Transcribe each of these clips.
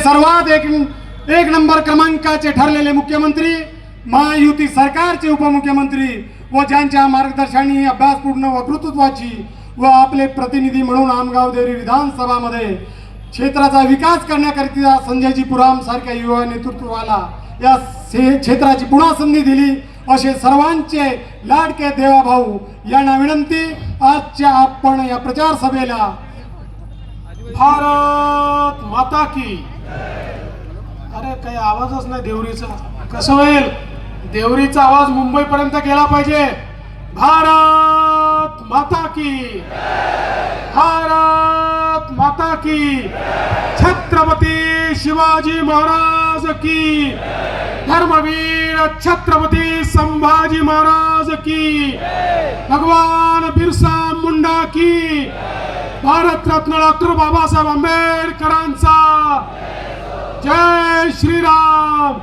सर्वात एक नंबर क्रमांकाचे ठरलेले मुख्यमंत्री, महायुती सरकारचे उपमुख्यमंत्री व ज्यांच्या मार्गदर्शनाने अभ्यासपूर्ण वक्तृत्वाची व आपले प्रतिनिधी म्हणून आमगाव देवरी विधानसभामध्ये क्षेत्राचा विकास करण्याकरिता संजयजी पुराम सारख्या युवा नेतृत्वाला या क्षेत्राची पुन्हा संधी दिली असे सर्वांचे लाडके देवाभाऊ यांना विनंती। आजच्या आपण या प्रचार सभेला भारत माता की, अरे काही आवाजच नाही देवरीचा, कसं होईल? देवरीचा आवाज मुंबई पर्यंत गेला पाहिजे। भारत माता की, भारत माता की, छत्रपती शिवाजी महाराज की, धर्मवीर छत्रपती संभाजी महाराज की, भगवान बिरसा मुंडा की, भारत रत्न डॉक्टर बाबासाहेब आंबेडकरांचा जय श्रीराम।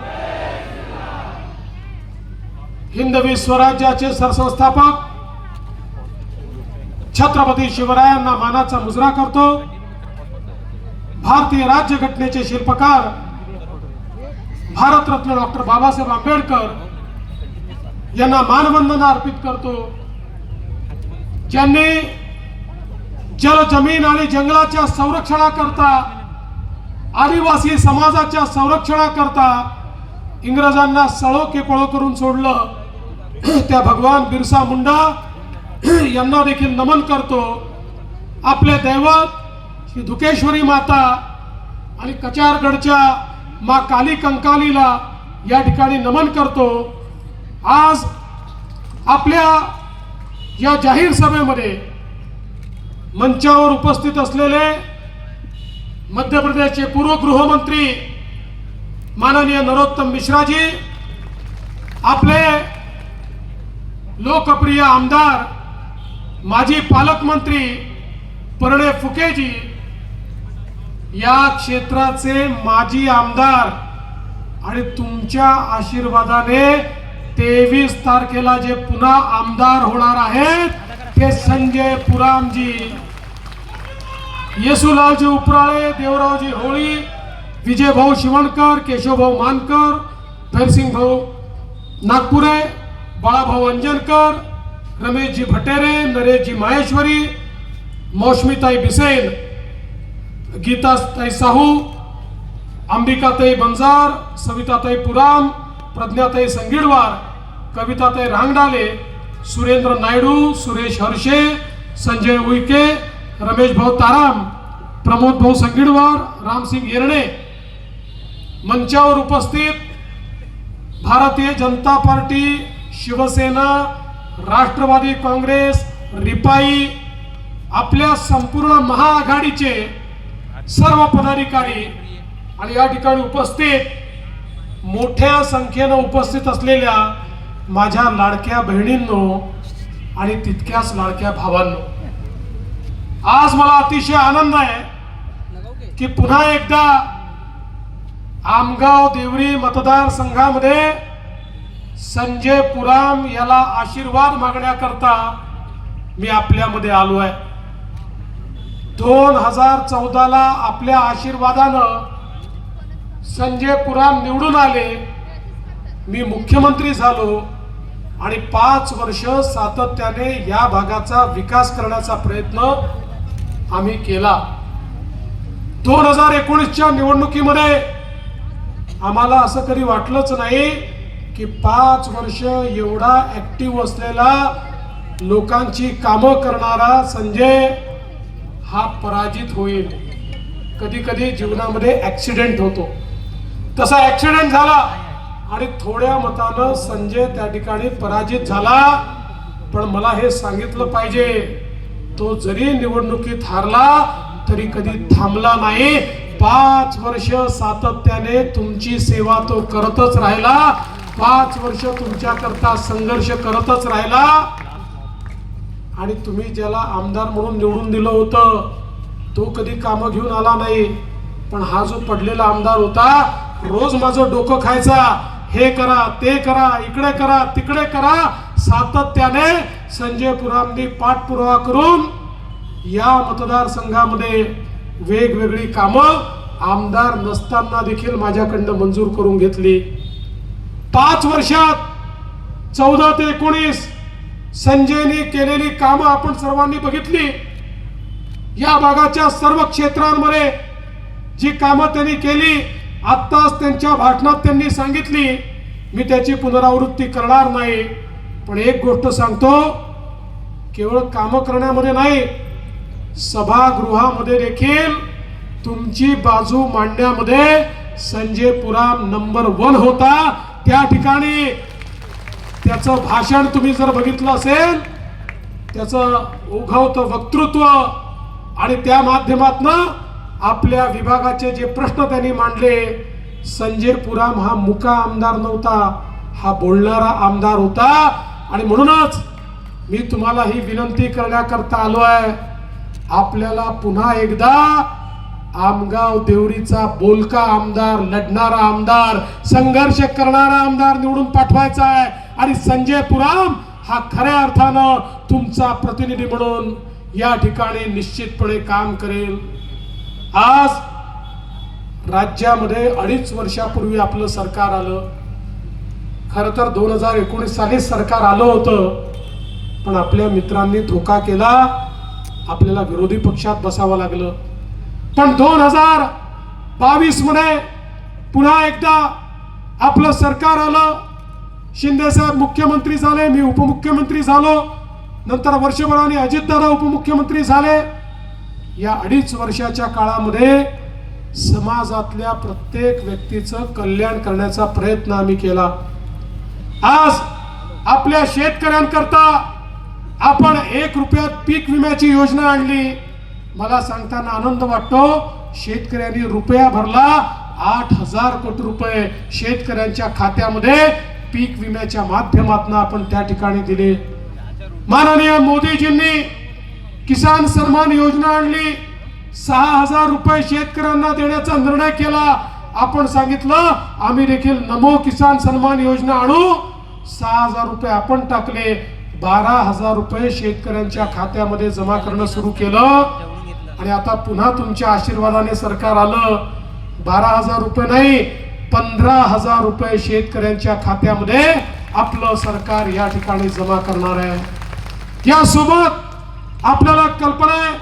हिंदवी स्वराज्याचे सरसंस्थापक छत्रपती शिवरायांना मानाचा मुजरा करतो। भारतीय राज्यघटनेचे शिल्पकार भारतरत्न डॉक्टर बाबासाहेब आंबेडकर यांना मानवंदना अर्पित करतो, ज्यांनी जल, जमीन आणि जंगलाच्या संरक्षणाकरता, आदिवासी समाजाच्या संरक्षणाकरता इंग्रजांना सळो की पळो करून सोडलं, त्या भगवान बिरसा मुंडा यांना देखील नमन करतो। आपले दैवत श्री धुकेश्वरी माता आणि कचारगडच्या मां काली कंकालीला या ठिकाणी नमन करतो। आज आपल्या या जाहीर सभेमध्ये मंचावर उपस्थित असलेले मध्य प्रदेशचे पूर्व गृहमंत्री माननीय नरोत्तम मिश्राजी, आपले लोकप्रिय आमदार माजी पालकमंत्री परिणय फुकेजी, या क्षेत्राचे माजी आमदार आणि तुमच्या आशीर्वादाने 23 तारखेला जे पुन्हा आमदार होणार आहेत ते संजय पुरामजी, येसुलालजी उपराळे, देवरावजी होळी, विजय भाऊ शिवणकर, केशव भाऊ मानकर, भैरसिंग भाऊ नागपुरे, बाळाभाऊ अंजनकर, रमेशजी भटेरे, नरेशजी माहेश्वरी, मौसमीताई बिसेन, गीताताई साहू, अंबिकाताई बंजार, सविताताई पुराम, प्रज्ञाताई संगीडवार, कविताताई रांगडाले, सुरेंद्र नायडू, सुरेश हर्षे, संजय उईके, रमेश भाऊ ताराम, प्रमोद भाऊ संगीडवार, रामसिंग येरणे, मंचावर उपस्थित भारतीय जनता पार्टी, शिवसेना, राष्ट्रवादी काँग्रेस, रिपाई, आपल्या संपूर्ण महाआघाडीचे सर्व पदाधिकारी आणि या ठिकाणी उपस्थित मोठ्या संख्येने उपस्थित असलेल्या माझ्या लाडक्या बहिणींनो आणि तितक्याच लाडक्या भावांनो, आज मला अतिशय आनंद आहे की पुन्हा एकदा आमगाव देवरी मतदारसंघामध्ये संजय पुराम याला आशीर्वाद मागण्याकरता मी आपल्यामध्ये आलो आहे। 2014 आपल्या आशीर्वादानं संजय पुराम निवडून आले, मी मुख्यमंत्री झालो आणि 5 वर्ष सातत्याने या भागाचा विकास करण्याचा प्रयत्न आम्ही केला। 2019च्या निवडणुकीमध्ये आम्हाला असं कधी वाटलंच नाही की 5 वर्ष एवढा ऍक्टिव्ह असलेला, लोकांची कामं करणारा संजय हा पराजित होईल। कधी कधी जीवनामध्ये ऍक्सिडेंट होतो, तसा ऍक्सिडेंट झाला आणि थोड्या मतानं संजय त्या ठिकाणी पराजित झाला। पण मला हे सांगितलं पाहिजे, तो जरी निवडणुकीत हारला तरी कधी थांबला नाही। 5 वर्ष सातत्याने तुमची सेवा तो करतच राहिला, 5 वर्ष तुमच्या करता संघर्ष करतच राहिला आणि तुम्ही ज्याला आमदार म्हणून निवडून दिलं होतं तो कधी कामं घेऊन आला नाही। पण हा जो पडलेला आमदार होता, रोज माझं डोकं खायचा, हे करा, ते करा, इकडे करा, तिकडे करा। सातत्याने संजय पुरामनी पाठपुरावा करून या मतदारसंघामध्ये वेगवेगळी कामं आमदार नसताना देखील माझ्याकडनं मंजूर करून घेतली. 5 वर्षात 14 ते 19 संजयने केलेली कामं आपण सर्वांनी बघितली. या भागाच्या सर्व क्षेत्रांमध्ये जी कामं त्यांनी केली आत्ताच त्यांच्या भाषणात त्यांनी सांगितली. मी त्याची पुनरावृत्ती करणार नाही, पण एक गोष्ट सांगतो, केवळ कामं करण्यामध्ये नाही, सभागृहामध्ये देखील तुमची बाजू मांडण्यामध्ये संजय पुराम नंबर 1 होता. त्या ठिकाणी त्याचं भाषण तुम्ही जर बघितलं असेल, त्याचं ओघवतं वक्तृत्व आणि त्या माध्यमातून आपल्या विभागाचे जे प्रश्न त्यांनी मांडले. संजय पुराम हा मुका आमदार नव्हता, हा बोलणारा आमदार होता. आणि म्हणूनच मी तुम्हाला ही विनंती करण्याकरता आलो आहे, आपल्याला पुन्हा एकदा आमगाव देवरीचा बोलका आमदार, लढणारा आमदार, संघर्ष करणारा आमदार निवडून पाठवायचा आहे. आणि संजय पुराम हा खऱ्या अर्थानं तुमचा प्रतिनिधी म्हणून या ठिकाणी निश्चितपणे काम करेल. आज राज्यामध्ये 2.5 वर्षापूर्वी आपलं सरकार आलं. खरं तर 2019 साली सरकार आलं होतं, पण आपल्या मित्रांनी धोका केला, आपल्याला विरोधी पक्षात बसावं लागलं. पण 2022 मध्ये पुन्हा एकदा आपलं सरकार आलं. शिंदे साहेब मुख्यमंत्री झाले, मी उपमुख्यमंत्री झालो, नंतर वर्षभराने अजितदादा उपमुख्यमंत्री झाले. या 2.5 वर्षाच्या काळामध्ये समाजातल्या प्रत्येक व्यक्तीचं कल्याण करण्याचा प्रयत्न आम्ही केला. आज आपल्या शेतकऱ्यांकरता आपण 1 रुपयात पीक विम्याची योजना आणली. मला सांगताना आनंद वाटतो, शेतकऱ्यांनी रुपया भरला, 8,000 कोटी रुपये शेतकऱ्यांच्या खात्यामध्ये पीक विम्याच्या माध्यमातून आपण त्या ठिकाणी दिले. माननीय मोदीजींनी किसान सन्मान योजना आणली, 6,000 रुपये शेतकऱ्यांना देण्याचा निर्णय केला. आपण सांगितलं आम्ही देखील नमो किसान सन्मान योजना आणू. 6,000 रुपये आपण टाकले, 12,000 रुपये शेतकऱ्यांच्या खात्यामध्ये जमा करणं सुरू केलं. आणि आता पुन्हा तुमच्या आशीर्वादाने सरकार आलं. 12,000 रुपये नाही, 15,000 रुपये शेतकऱ्यांच्या खात्यामध्ये आपलं सरकार या ठिकाणी जमा करणार आहे. यासोबत आपल्याला कल्पना आहे,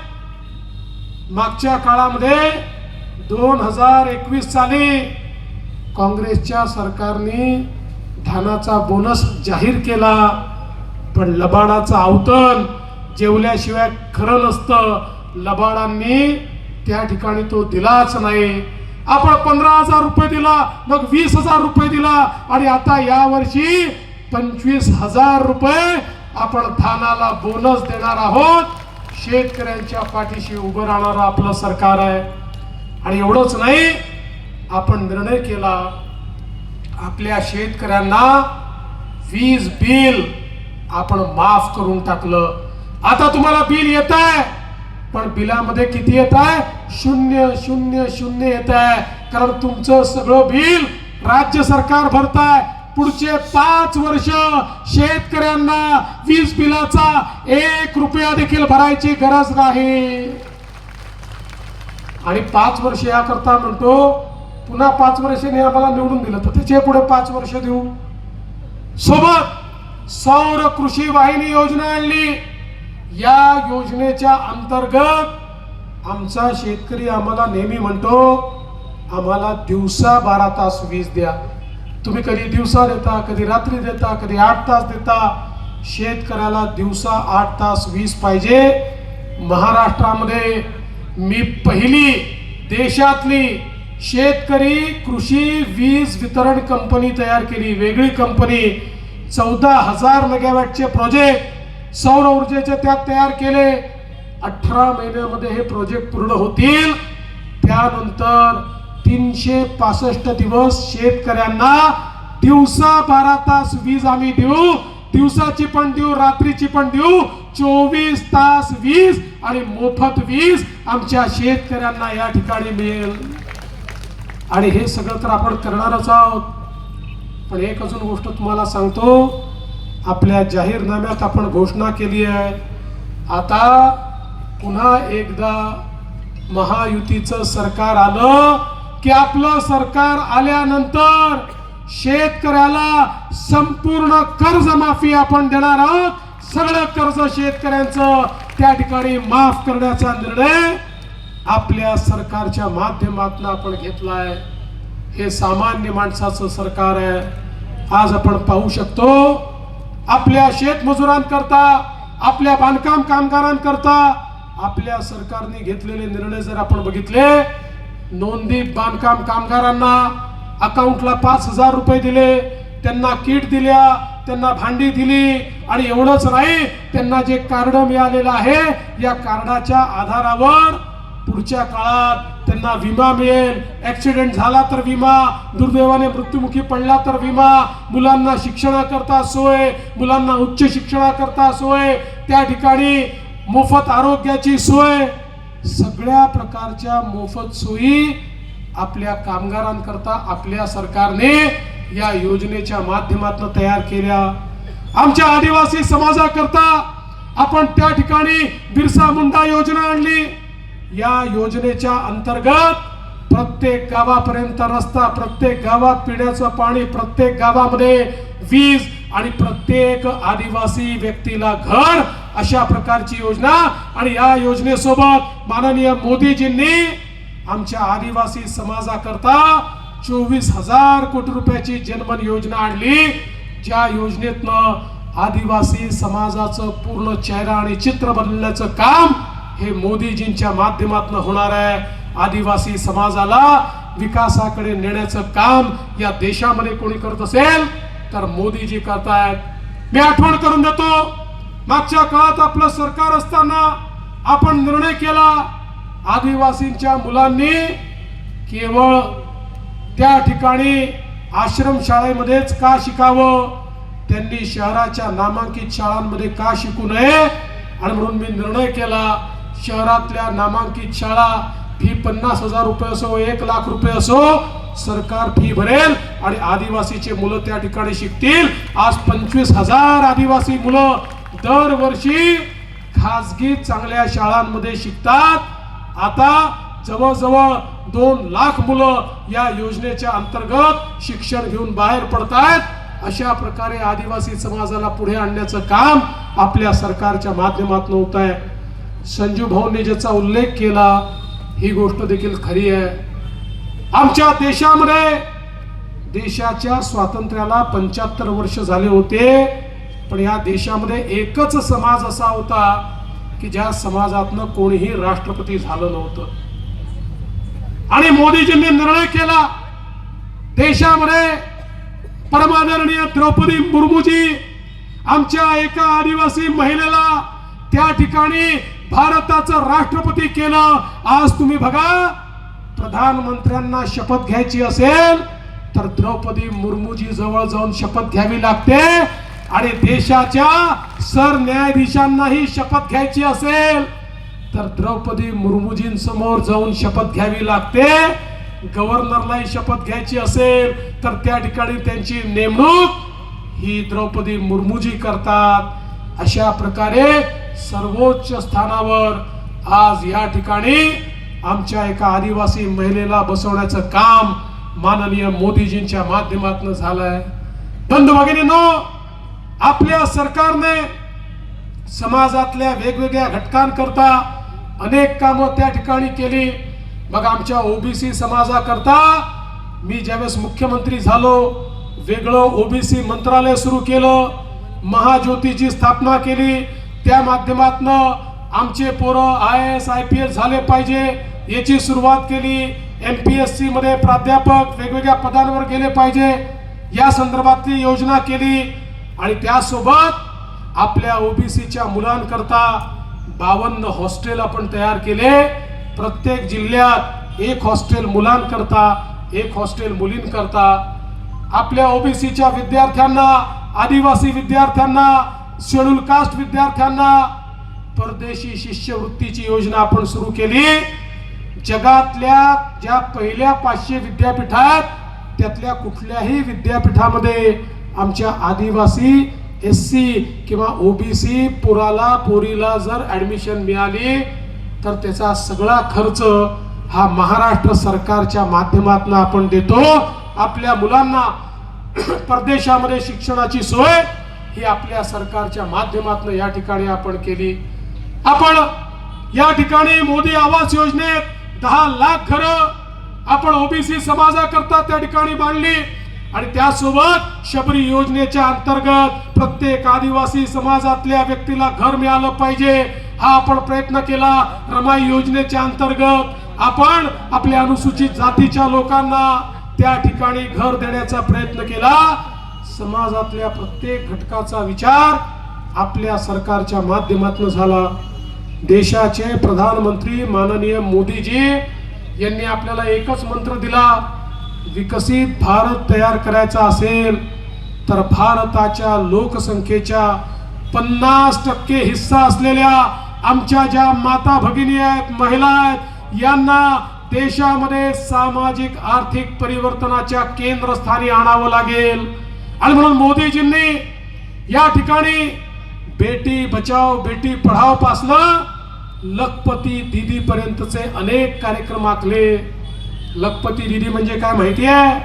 मागच्या काळामध्ये 2021 साली काँग्रेसच्या सरकारने धानाचा बोनस जाहीर केला, पण लबाडाचा अवतन जेवल्याशिवाय खरं नसतं. लबाडांनी त्या ठिकाणी तो दिलाच नाही. आपण 15,000 रुपये दिला, मग 20,000 रुपये दिला, आणि आता यावर्षी 25,000 रुपये आपण धानाला बोनस देणार आहोत. शेतकऱ्यांच्या पाठीशी उभं राहणारं आपलं सरकार आहे. आणि एवढंच नाही, आपण निर्णय केला, आपल्या शेतकऱ्यांना वीज बिल आपण माफ करून टाकलं. आता तुम्हाला बिल येत आहे, पण बिलामध्ये किती येत आहे? 000 येत आहे. कारण तुमचं सगळं बिल राज्य सरकार भरत आहे. पुढचे 5 वर्ष शेतकऱ्यांना वीज बिलाचा 1 रुपया देखील भरायची गरज नाही. आणि 5 वर्ष याकरता म्हणतो, पुन्हा 5 वर्षांनी आम्हाला निवडून दिलं तर त्याचे पुढे 5 वर्ष देऊ. सोबत सौर कृषी वाहिनी योजना आणली. या योजनेच्या अंतर्गत आमचा शेतकरी आम्हाला नेहमी म्हणतो, आम्हाला दिवसा 12 तास वीज द्या. तुम्ही कधी दिवसा देता, कधी रात्री देता, कधी 8 तास देता. शेतकऱ्याला दिवसा 8 तास वीज पाहिजे. महाराष्ट्रामध्ये मी पहिली देशातली शेतकरी कृषी वीज वितरण कंपनी तयार केली, वेगळी कंपनी. 14,000 मेगावॅटचे प्रोजेक्ट सौर ऊर्जेचे त्यात तयार केले. 18 महिन्यामध्ये हे प्रोजेक्ट पूर्ण होतील. त्यानंतर 365 दिवस शेतकऱ्यांना दिवसा 12 तास वीज आम्ही देऊ. दिवसाची पण देऊ, रात्रीची पण देऊ. 24 तास वीज आणि मोफत वीज आमच्या शेतकऱ्यांना या ठिकाणी मिळेल. आणि हे सगळं तर आपण करणारच आहोत. पण एक अजून गोष्ट तुम्हाला सांगतो, आपल्या जाहीरनाम्यात आपण घोषणा केली आहे, आता पुन्हा एकदा महायुतीचं सरकार आलं की आपलं सरकार आल्यानंतर शेतकऱ्याला संपूर्ण कर्जमाफी आपण देणार आहोत. सगळं कर्ज शेतकऱ्यांचं त्या ठिकाणी माफ करण्याचा निर्णय आपल्या सरकारच्या माध्यमातून आपण घेतलाय. हे सामान्य माणसाचं सरकार आहे. आज आपण पाहू शकतो आपल्या शेतमजुरांकरता, आपल्या बांधकाम कामगारांकरता आपल्या सरकारने घेतलेले निर्णय जर आपण बघितले, नोंदीत बांधकाम कामगारांना अकाउंटला 5,000 रुपये दिले, त्यांना किट दिल्या, त्यांना भांडी दिली आणि एवढंच नाही, त्यांना जे कार्ड मिळालेलं आहे या कार्डाच्या आधारावर पुढच्या काळात त्यांना विमा मिळेल. ऍक्सिडेंट झाला तर विमा, दुर्दैवाने मृत्युमुखी पडला तर विमा, मुलांना शिक्षणाकरता सोय, मुलांना उच्च शिक्षणाकरता सोय, त्या ठिकाणी मोफत आरोग्याची सोय, सगळ्या प्रकारच्या मोफत सोयी आपल्या कामगारांकरता आपल्या सरकारने या योजनेच्या माध्यमातून तयार केल्या. आमच्या आदिवासी समाजाकरता आपण त्या ठिकाणी बिरसा मुंडा योजना आणली. या योजनेच्या अंतर्गत प्रत्येक गावापर्यंत रस्ता, प्रत्येक गावात पिण्याचं पाणी, प्रत्येक गावामध्ये वीज आणि प्रत्येक आदिवासी व्यक्तीला घर, अशा प्रकारची योजना. आणि या योजनेसोबत माननीय मोदीजींनी आमच्या आदिवासी समाजाकरता 24,000 कोटी रुपयाची जनधन योजना आणली. ज्या योजनेतनं आदिवासी समाजाचं पूर्ण चेहरा आणि चित्र बदलण्याचं काम हे मोदीजींच्या माध्यमातून होणार आहे. आदिवासी समाजाला विकासाकडे नेण्याचं काम या देशामध्ये कोणी करत असेल तर मोदीजी करतायत. मी आठवण करून देतो, मागच्या काळात आपलं सरकार असताना आपण निर्णय केला, आदिवासींच्या मुलांनी केवळ त्या ठिकाणी आश्रम शाळेमध्येच का शिकावं, त्यांनी शहराच्या नामांकित शाळांमध्ये का शिकू नये. आणि म्हणून मी निर्णय केला, शहरातल्या नामांकित शाळा फी 50,000 रुपये असो, 1,00,000 रुपये असो, सरकार फी भरेल आणि आदिवासीचे मुलं त्या ठिकाणी शिकतील. आज 25,000 आदिवासी मुलं दरवर्षी खासगी चांगल्या शाळांमध्ये शिकतात. आता जवळजवळ 2,00,000 मुलं या योजनेच्या अंतर्गत शिक्षण घेऊन बाहेर पडतायत. अशा प्रकारे आदिवासी समाजाला पुढे आणण्याचं काम आपल्या सरकारच्या माध्यमातून होत आहे. संजू भाऊंनी ज्याचा उल्लेख केला ही गोष्ट देखील खरी आहे. आमच्या देशामध्ये देशाच्या स्वातंत्र्याला 75 वर्ष झाले होते, पण या देशामध्ये एकच समाज असा होता की ज्या समाजातनं कोणीही राष्ट्रपती झालं नव्हतं. आणि मोदीजींनी निर्णय केला, देशामध्ये परमादरणीय द्रौपदी मुर्मूजी आमच्या एका आदिवासी महिलेला त्या ठिकाणी भारताचं राष्ट्रपती केलं. आज तुम्ही बघा, प्रधानमंत्र्यांना शपथ घ्यायची असेल तर द्रौपदी मुर्मूजी जवळ जाऊन शपथ घ्यावी लागते. आणि देशाच्या सरन्यायाधीशांनाही शपथ घ्यायची असेल तर द्रौपदी मुर्मूजींसमोर जाऊन शपथ घ्यावी लागते. गव्हर्नरलाही शपथ घ्यायची असेल तर त्या ठिकाणी त्यांची नेमणूक ही द्रौपदी मुर्मूजी करतात. अशा प्रकारे सर्वोच्च स्थानावर आज या ठिकाणी आमच्या एका आदिवासी महिलेला बसवण्याचं काम माननीय मोदीजींच्या माध्यमातून झालंय. बंधू भगिनींनो, आपल्या सरकारने समाजातल्या वेगवेगळ्या घटकांकरता अनेक कामं त्या ठिकाणी केली. मग आमच्या ओबीसी समाजाकरता मी ज्यावेळेस मुख्यमंत्री झालो, वेगळं ओबीसी मंत्रालय सुरू केलं, महाज्योतीची स्थापना केली. त्या माध्यमातून आमचे पोरं IAS IPS झाले पाहिजे याची सुरुवात केली. MPSC मध्ये प्राध्यापक वेगवेगळ्या पदांवर गेले पाहिजे या संदर्भातली योजना केली. आणि त्यासोबत आपल्या ओबीसीच्या मुलांकरता 52 हॉस्टेल आपण तयार केले. प्रत्येक जिल्ह्यात 1 हॉस्टेल मुलांकरता, 1 हॉस्टेल मुलींकरता. आपल्या ओबीसीच्या विद्यार्थ्यांना, आदिवासी विद्यार्थ्यांना, शेड्यूल कास्ट विद्यार्थ्यांना परदेशी शिष्यवृत्तीची योजना आपण सुरू केली. जगातल्या ज्या पहिल्या 500 विद्यापीठात त्यातल्या कुठल्याही विद्यापीठामध्ये आमच्या आदिवासी, SC किंवा OBC पोरीला जर ऍडमिशन मिळाली तर त्याचा सगळा खर्च हा महाराष्ट्र सरकारच्या माध्यमातून आपण देतो. आपल्या मुलांना परदेशामध्ये शिक्षणाची सोय ही आपल्या सरकारच्या माध्यमातून या ठिकाणी आपण केली. आपण या ठिकाणी मोदी आवास योजनेत 10 लाख घरं आपण ओबीसी समाजाकरता त्या ठिकाणी बांधली आणि त्यासोबत शबरी योजनेच्या अंतर्गत प्रत्येक आदिवासी समाजातल्या व्यक्तीला घर मिळालं पाहिजे हा आपण प्रयत्न केला. रमाई योजनेच्या अंतर्गत आपण आपल्या अनुसूचित जातीच्या लोकांना त्या ठिकाणी घर देण्याचा प्रयत्न केला. समाजातल्या प्रत्येक घटकाचा विचार आपल्या सरकारच्या माध्यमातून झाला. देशाचे प्रधानमंत्री माननीय मोदीजी यांनी आपल्याला एकच मंत्र दिला, विकसित भारत तयार करायचा असेल तर भारताच्या लोकसंख्येच्या 50% हिस्सा असलेल्या आमच्या ज्या माता भगिनी आहेत, महिला आहेत, यांना देशामध्ये सामाजिक आर्थिक परिवर्तनाच्या केंद्रस्थानी आणावं लागेल. आणि म्हणून मोदीजींनी या ठिकाणी बेटी बचाओ बेटी पढाओ पासनं लखपती दीदी पर्यंतचे अनेक कार्यक्रम आखले. लखपती दीदी म्हणजे काय माहिती आहे?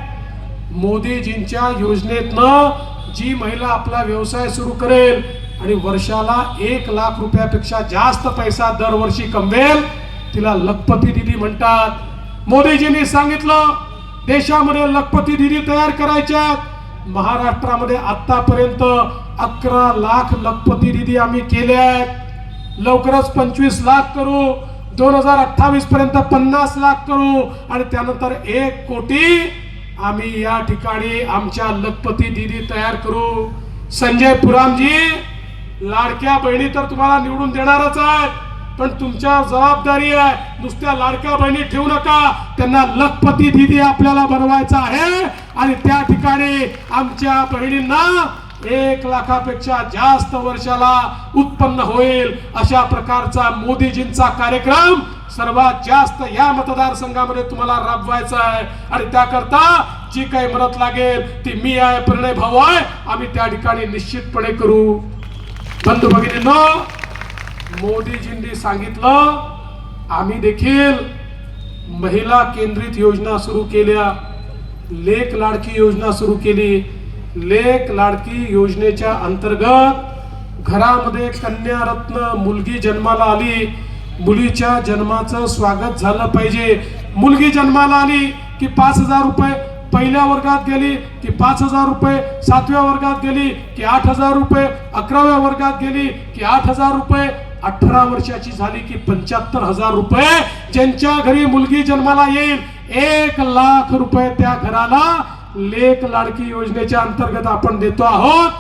मोदीजींच्या योजनेतनं जी महिला आपला व्यवसाय सुरू करेल आणि वर्षाला 1 लाख रुपयापेक्षा जास्त पैसा दरवर्षी कमवेल तिला लखपती दीदी म्हणतात. मोदीजींनी सांगितलं देशामध्ये लखपती दीदी तयार करायच्या. महाराष्ट्रामध्ये आतापर्यंत 11 लाख लखपती दीदी आम्ही केले आहेत. लवकरच 25 लाख करू, 2028 पर्यंत 50 लाख करू आणि त्यानंतर 1 कोटी आम्ही या ठिकाणी आमच्या लखपती दीदी तयार करू. संजय पुरामजी, लाडक्या बहिणी तर तुम्हाला निवडून देणारच आहेत, पण तुमच्या जबाबदारी आहे नुसत्या लाडक्या बहिणी ठेवू नका, त्यांना लखपती दीदी आपल्याला बनवायचा आहे. आणि त्या ठिकाणी आमच्या बहिणींना 1 लाखापेक्षा जास्त वर्षाला उत्पन्न होईल अशा प्रकारचा मोदीजींचा कार्यक्रम सर्वात जास्त या मतदारसंघामध्ये तुम्हाला राबवायचा आहे. आणि त्याकरता जी काही मदत लागेल ती मी आहे, प्रणय भाऊ आहे, आम्ही त्या ठिकाणी निश्चितपणे करू. बंधू भगिनींनो, मोदीजींनी सांगितलं आम्ही देखील महिला केंद्रित योजना सुरू केल्या. लेक लाडकी योजना सुरू केली. लेक लाडकी योजनेच्या अंतर्गत घरामध्ये कन्या रत्न मुलगी जन्माला आली, मुलीच्या जन्माचं स्वागत झालं पाहिजे. मुलगी जन्माला आली की 5,000 रुपये, पहिल्या वर्गात गेली की 5,000 रुपये, 7व्या वर्गात गेली की 8,000 रुपये, 11व्या वर्गात गेली की 8,000 रुपये, 18 वर्षाची झाली की 75,000 रुपये. ज्यांच्या घरी मुलगी जन्माला येईल 1 लाख रुपये त्या घराला लेक लाडकी योजनेच्या अंतर्गत आपण देतो आहोत.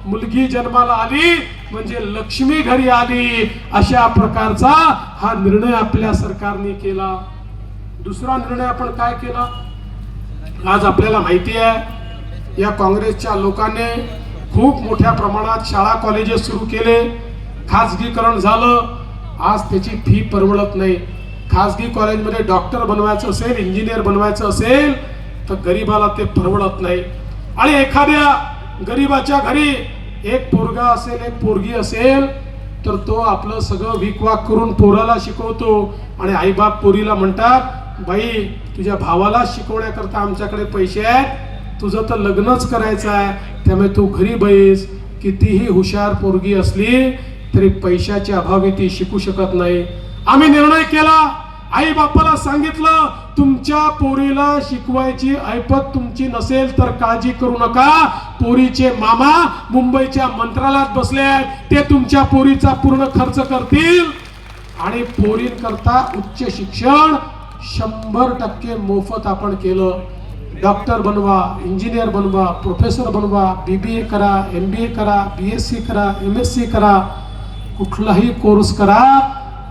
मुलगी जन्माला आली म्हणजे लक्ष्मी घरी आली अशा प्रकारचा हा निर्णय आपल्या सरकारने केला. दुसरा निर्णय आपण काय केला? आज आपल्याला माहिती आहे या काँग्रेसच्या लोकांनी खूप मोठ्या प्रमाणात शाळा कॉलेजेस सुरू केले. खाजगीकरण झालं. आज त्याची फी परवडत नाही. खाजगी कॉलेजमध्ये डॉक्टर बनवायचं असेल, इंजिनियर बनवायचं असेल तर गरीबाला ते परवडत नाही. आणि एखाद्या गरीबाच्या घरी एक पोरगा असेल, एक पोरगी असेल तर तो आपलं सगळं विकवाक करून पोराला शिकवतो आणि आईबाप पोरीला म्हणतात बाई तुझ्या भावाला शिकवण्याकरता आमच्याकडे पैसे आहेत, तुझं तर लग्नच करायचं आहे, त्यामुळे तू घरी बैस. कितीही हुशार पोरगी असली तरी पैशाच्या अभावी ती शिकू शकत नाही. आम्ही निर्णय केला, आई बापाला सांगितलं तुमच्या पोरीला शिकवायची ऐपत तुमची नसेल तर काळजी करू नका. पोरीचे मामा मुंबईच्या मंत्रालयात बसले आहेत, ते तुमच्या पोरीचा पूर्ण खर्च करतील आणि पोरींकरता उच्च शिक्षण 100% मोफत आपण केलं. डॉक्टर बनवा, इंजिनियर बनवा, प्रोफेसर बनवा, BBA करा, MBA करा, BSc करा, MSc करा, कुठलाही कोर्स करा.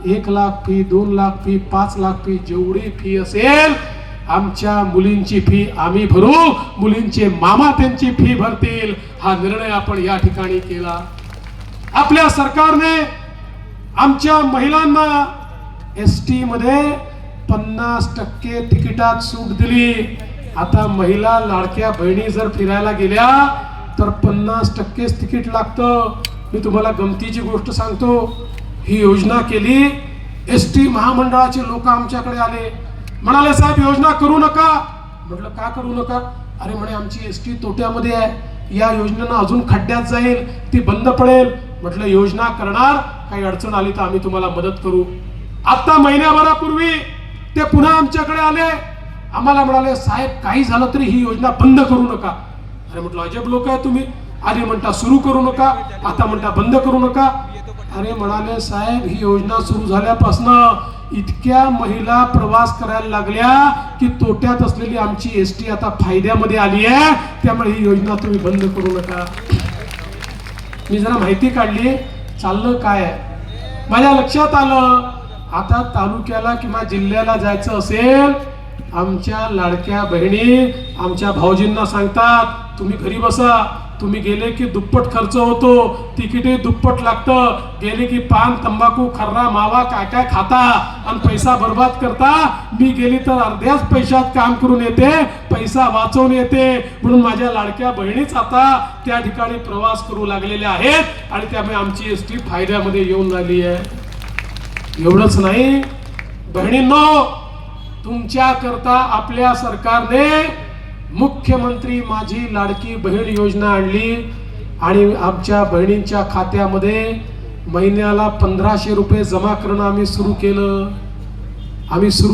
1 lakh fee, 2 lakh fee, 5 lakh fee, जेवढी फी असेल आमच्या मुलींची फी आम्ही भरू, मुलींचे मामा त्यांची फी भरतील. हा निर्णय आपण या ठिकाणी केला. आपल्या सरकारने आमच्या महिलांना ST मध्ये 50% तिकिटात सूट दिली. आता महिला लाडक्या बहिणी जर फिरायला गेल्या तर 50% तिकीट लागतं. मी तुम्हाला गमतीची गोष्ट सांगतो. ही योजना केली एसटी महामंडळाचे लोक आमच्याकडे आले, म्हणाले साहेब योजना करू नका. म्हटलं का करू नका? अरे म्हणे आमची एसटी तोट्यामध्ये आहे, या योजनेनं अजून खड्ड्यात जाईल, ती बंद पडेल. म्हटलं योजना करणार, काही अडचण आली तर आम्ही तुम्हाला मदत करू. आता महिन्याभरापूर्वी ते पुन्हा आमच्याकडे आले, आम्हाला म्हणाले साहेब काही झालं तरी ही योजना बंद करू नका. अरे म्हटलं अजब लोक आहे तुम्ही, आधी म्हणता सुरू करू नका, आता म्हणता बंद करू नका. अरे म्हणाले साहेब ही योजना सुरू झाल्यापासून इतक्या महिला प्रवास करायला लागल्या की तोट्यात असलेली आमची एसटी आता फायद्यामध्ये आली आहे, त्यामुळे ही योजना तुम्ही बंद करू नका. मी जरा माहिती काढली, चाललं काय आहे माझ्या लक्षात आलं. आता तालुक्याला किंवा जिल्ह्याला जायचं असेल, आमच्या लाडक्या बहिणी आमच्या भाऊजींना सांगतात तुम्ही घरी बसा, तुम्ही गेले की दुप्पट खर्च होतो, तिकीटही दुप्पट लागतं, गेले की पान तंबाखू खर्रा मावा काय काय खाता आणि पैसा बर्बाद करता. मी गेली तर अर्ध्याच पैशात काम करून येते, पैसा वाचवून येते. म्हणून माझ्या लाडक्या बहिणीच आता त्या ठिकाणी प्रवास करू लागलेल्या आहेत आणि त्यामुळे आमची एसटी फायद्यामध्ये येऊन राहिली आहे. एवढंच नाही बहिणींनो, तुमच्या करता आपल्या सरकारने मुख्यमंत्री माझी लाडकी बहीण योजना आणली आणि आमच्या बहिणींच्या खात्यामध्ये महिन्याला 1500 रुपये जमा करणं आम्ही सुरू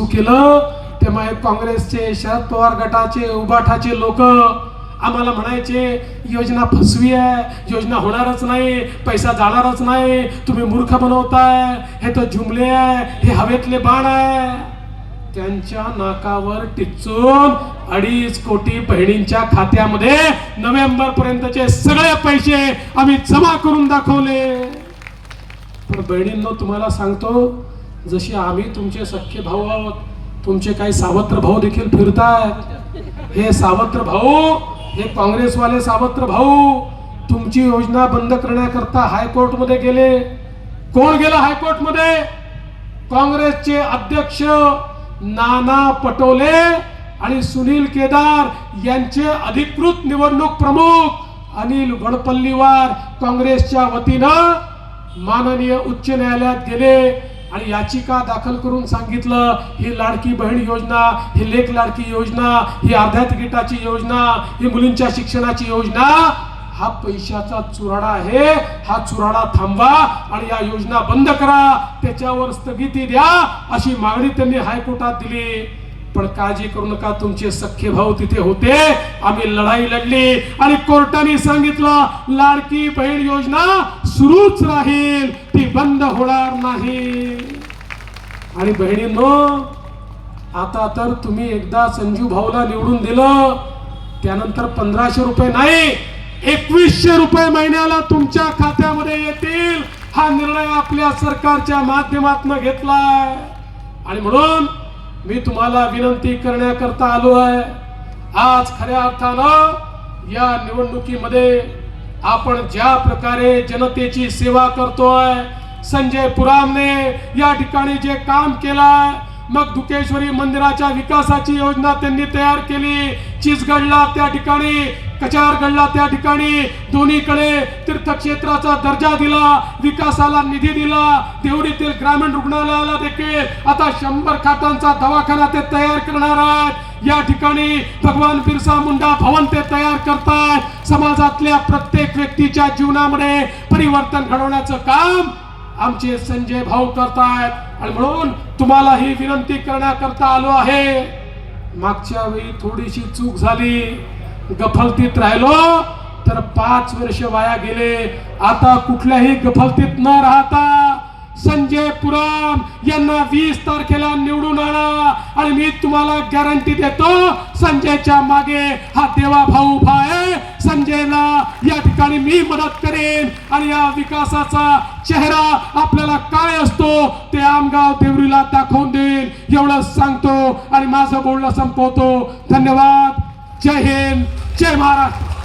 केलं. तेव्हा काँग्रेसचे, शरद पवार गटाचे, उबाठाचे लोक आम्हाला म्हणायचे योजना फसवी आहे, योजना होणारच नाही, पैसा जाणारच नाही, तुम्ही मूर्ख बनवताय, हे तर जुमले आहे, हे हवेतले बाण आहे. त्यांच्या नाकावर टिचून 2.5 कोटी बहिणींच्या खात्यामध्ये नोव्हेंबर पर्यंतचे सगळे पैसे आम्ही जमा करून दाखवले. पण बहिणींनो तुम्हाला सांगतो, जशी आम्ही तुमचे सख्खे भाऊ आहोत, तुमचे काही सावत्र भाऊ देखील फिरतायत. हे सावत्र भाऊ, हे काँग्रेसवाले सावत्र भाऊ तुमची योजना बंद करण्याकरता हायकोर्टमध्ये गेले. कोण गेलं हायकोर्टमध्ये? काँग्रेसचे अध्यक्ष नाना पटोले आणि सुनील केदार यांचे अधिकृत निवडणूक प्रमुख अनिल वडपल्लीवार काँग्रेसच्या वतीनं माननीय उच्च न्यायालयात गेले आणि याचिका दाखल करून सांगितलं ही लाडकी बहीण योजना, ही लेक लाडकी योजना, ही अर्ध्या तिकिटाची योजना, ही मुलींच्या शिक्षणाची योजना हा पैशाचा चुराडा आहे, हा चुराडा थांबवा आणि या योजना बंद करा, त्याच्यावर स्थगिती द्या अशी मागणी त्यांनी हायकोर्टात दिली. पण काळजी करू नका, तुमचे सख्खे भाऊ तिथे होते, आम्ही लढाई लढली आणि कोर्टाने सांगितलं लाडकी बहीण योजना सुरूच राहील, ती बंद होणार नाही. आणि बहिणींनो, आता तर तुम्ही एकदा संजू भाऊला निवडून दिलं, त्यानंतर 1500 रुपये नाही 2100 रुपये महिन्याला तुमच्या खात्यामध्ये येतील. हा निर्णय आपल्या सरकारच्या माध्यमातून घेतलाय आणि म्हणून मी तुम्हाला विनंती करण्याकरता आलो आहे. आज खऱ्या अर्थानं या निवडणुकीमध्ये आपण ज्या प्रकारे जनतेची सेवा करतोय, संजय पुरामने या ठिकाणी जे काम केलंय, मग दुकेश्वरी मंदिराच्या विकासाची योजना त्यांनी तयार केली, चिचगडला त्या ठिकाणी, कचारगडला त्या ठिकाणी दोन्हीकडे तीर्थक्षेत्राचा दर्जा दिला, विकासाला निधी दिला, देवडीतील ग्रामीण रुग्णालयाला देखील आता 100 खाटांचा दवाखाना ते तयार करणार आहेत. या ठिकाणी भगवान बिरसा मुंडा भवन ते तयार करतायत. समाजातल्या प्रत्येक व्यक्तीच्या जीवनामध्ये परिवर्तन घडवण्याचं काम आमचे संजय भाऊ करतायत आणि म्हणून तुम्हाला ही विनंती करण्याकरता आलो आहे. मागच्या वेळी थोडीशी चूक झाली, गफलतीत राहिलो तर 5 वर्ष वाया गेले. आता कुठल्याही गफलतीत न राहता संजय पुराम यांना 20 तारखेला निवडून आणा आणि मी तुम्हाला गॅरंटी देतो संजयच्या मागे हा देवा भाऊ उभा आहे. संजयला या ठिकाणी मी मदत करेन आणि या विकासाचा चेहरा आपल्याला काय असतो ते आमगाव देवरीला दाखवून देईल. एवढं सांगतो आणि माझं बोलणं संपवतो. धन्यवाद. जय हिंद, जय महाराष्ट्र.